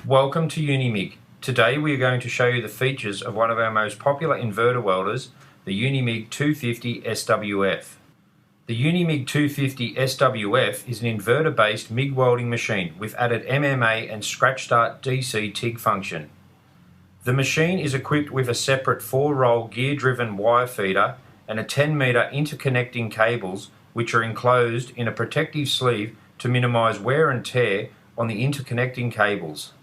Welcome to Unimig. Today we are going to show you the features of one of our most popular inverter welders, the Unimig 250 SWF. The Unimig 250 SWF is an inverter-based MIG welding machine with added MMA and scratch start DC TIG function. The machine is equipped with a separate 4-roll gear-driven wire feeder and a 10-meter interconnecting cables which are enclosed in a protective sleeve to minimize wear and tear on the interconnecting cables.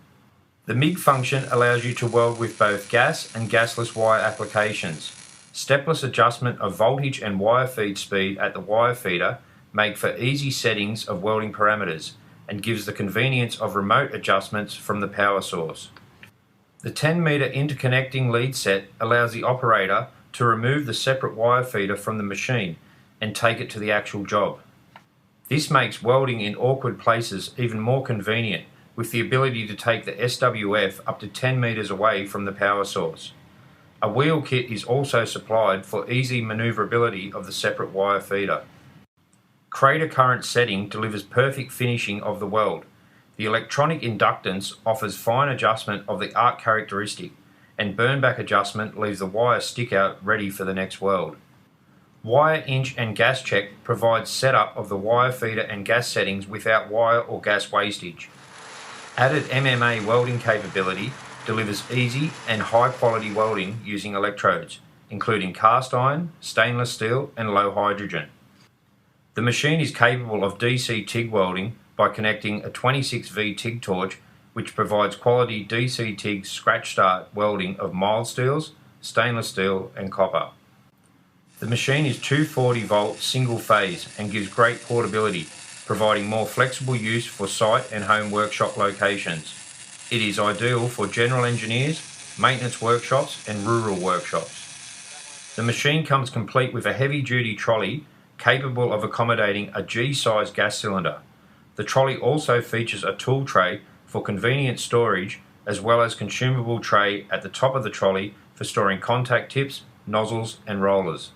The MIG function allows you to weld with both gas and gasless wire applications. Stepless adjustment of voltage and wire feed speed at the wire feeder make for easy settings of welding parameters and gives the convenience of remote adjustments from the power source. The 10-meter interconnecting lead set allows the operator to remove the separate wire feeder from the machine and take it to the actual job. This makes welding in awkward places even more convenient, with the ability to take the SWF up to 10 meters away from the power source. A wheel kit is also supplied for easy maneuverability of the separate wire feeder. Crater current setting delivers perfect finishing of the weld. The electronic inductance offers fine adjustment of the arc characteristic, and burn back adjustment leaves the wire stick out ready for the next weld. Wire inch and gas check provides setup of the wire feeder and gas settings without wire or gas wastage. Added MMA welding capability delivers easy and high quality welding using electrodes, including cast iron, stainless steel and low hydrogen. The machine is capable of DC TIG welding by connecting a 26V TIG torch, which provides quality DC TIG scratch start welding of mild steels, stainless steel and copper. The machine is 240 volt single phase and gives great portability, providing more flexible use for site and home workshop locations. It is ideal for general engineers, maintenance workshops and rural workshops. The machine comes complete with a heavy-duty trolley capable of accommodating a G-size gas cylinder. The trolley also features a tool tray for convenient storage, as well as consumable tray at the top of the trolley for storing contact tips, nozzles and rollers.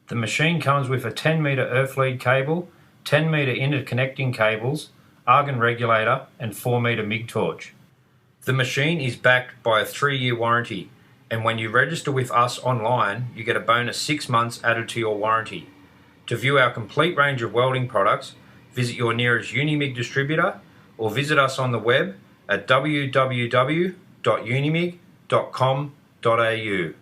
The machine comes with a 10-meter earth lead cable, 10-meter interconnecting cables, argon regulator and 4-meter MIG torch. The machine is backed by a 3-year warranty, and when you register with us online you get a bonus 6 months added to your warranty. To view our complete range of welding products, visit your nearest Unimig distributor or visit us on the web at www.unimig.com.au.